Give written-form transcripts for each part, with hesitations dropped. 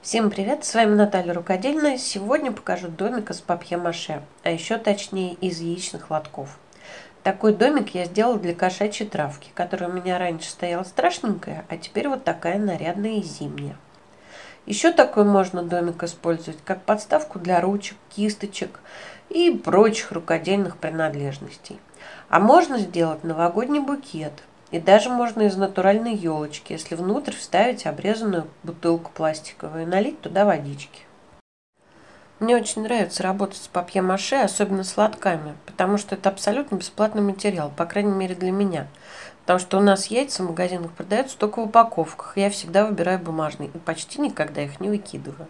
Всем привет, с вами Наталья Рукодельная. Сегодня покажу домик из папье-маше, а еще точнее из яичных лотков. Такой домик я сделала для кошачьей травки, которая у меня раньше стояла страшненькая, а теперь вот такая нарядная и зимняя. Еще такой можно домик использовать, как подставку для ручек, кисточек и прочих рукодельных принадлежностей. А можно сделать новогодний букет. И даже можно из натуральной елочки, если внутрь вставить обрезанную бутылку пластиковую и налить туда водички. Мне очень нравится работать с папье-маше, особенно с лотками, потому что это абсолютно бесплатный материал, по крайней мере для меня. Потому что у нас яйца в магазинах продаются только в упаковках, я всегда выбираю бумажные и почти никогда их не выкидываю.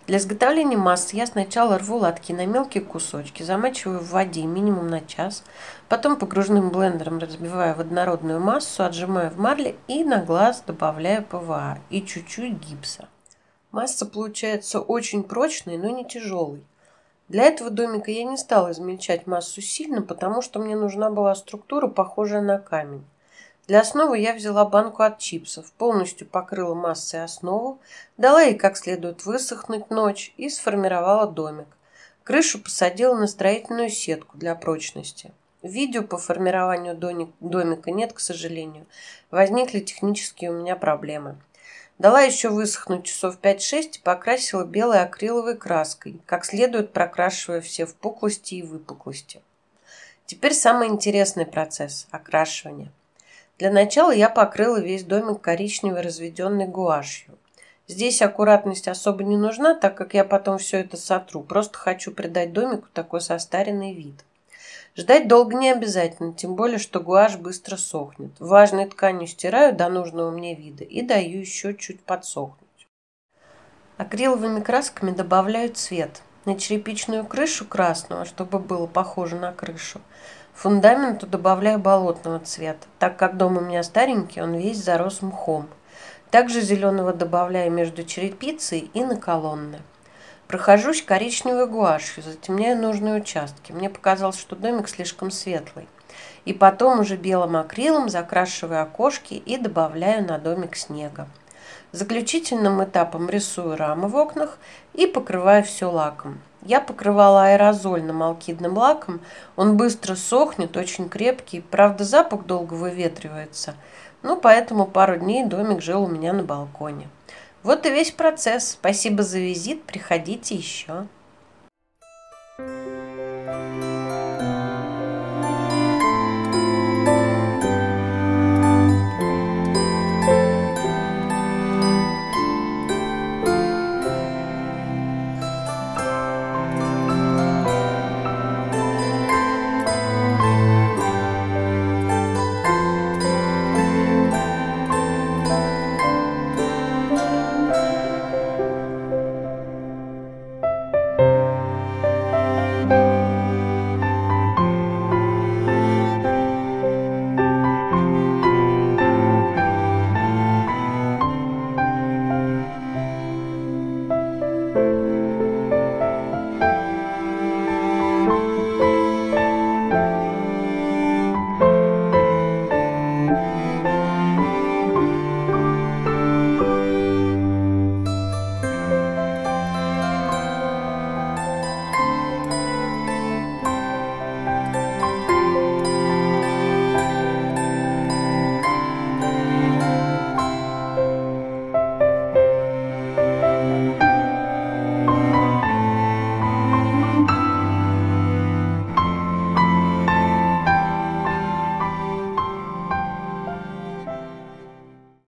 Для изготовления массы я сначала рву лотки на мелкие кусочки, замачиваю в воде минимум на час, потом погружным блендером разбиваю в однородную массу, отжимаю в марле и на глаз добавляю ПВА и чуть-чуть гипса. Масса получается очень прочной, но не тяжелой. Для этого домика я не стала измельчать массу сильно, потому что мне нужна была структура, похожая на камень. Для основы я взяла банку от чипсов, полностью покрыла массой основу, дала ей как следует высохнуть ночь и сформировала домик. Крышу посадила на строительную сетку для прочности. Видео по формированию домика нет, к сожалению. Возникли технические у меня проблемы. Дала еще высохнуть часов 5-6 и покрасила белой акриловой краской, как следует прокрашивая все впуклости и выпуклости. Теперь самый интересный процесс – окрашивание. Для начала я покрыла весь домик коричневой разведенной гуашью. Здесь аккуратность особо не нужна, так как я потом все это сотру. Просто хочу придать домику такой состаренный вид. Ждать долго не обязательно, тем более, что гуашь быстро сохнет. Влажной тканью стираю до нужного мне вида и даю еще чуть подсохнуть. Акриловыми красками добавляю цвет. На черепичную крышу красного, чтобы было похоже на крышу. Фундаменту добавляю болотного цвета, так как дом у меня старенький, он весь зарос мхом. Также зеленого добавляю между черепицей и на колонны. Прохожусь коричневой гуашью, затемняю нужные участки. Мне показалось, что домик слишком светлый. И потом уже белым акрилом закрашиваю окошки и добавляю на домик снега. Заключительным этапом рисую рамы в окнах и покрываю все лаком. Я покрывала аэрозольным алкидным лаком, он быстро сохнет, очень крепкий, правда запах долго выветривается, но поэтому пару дней домик жил у меня на балконе. Вот и весь процесс. Спасибо за визит, приходите еще.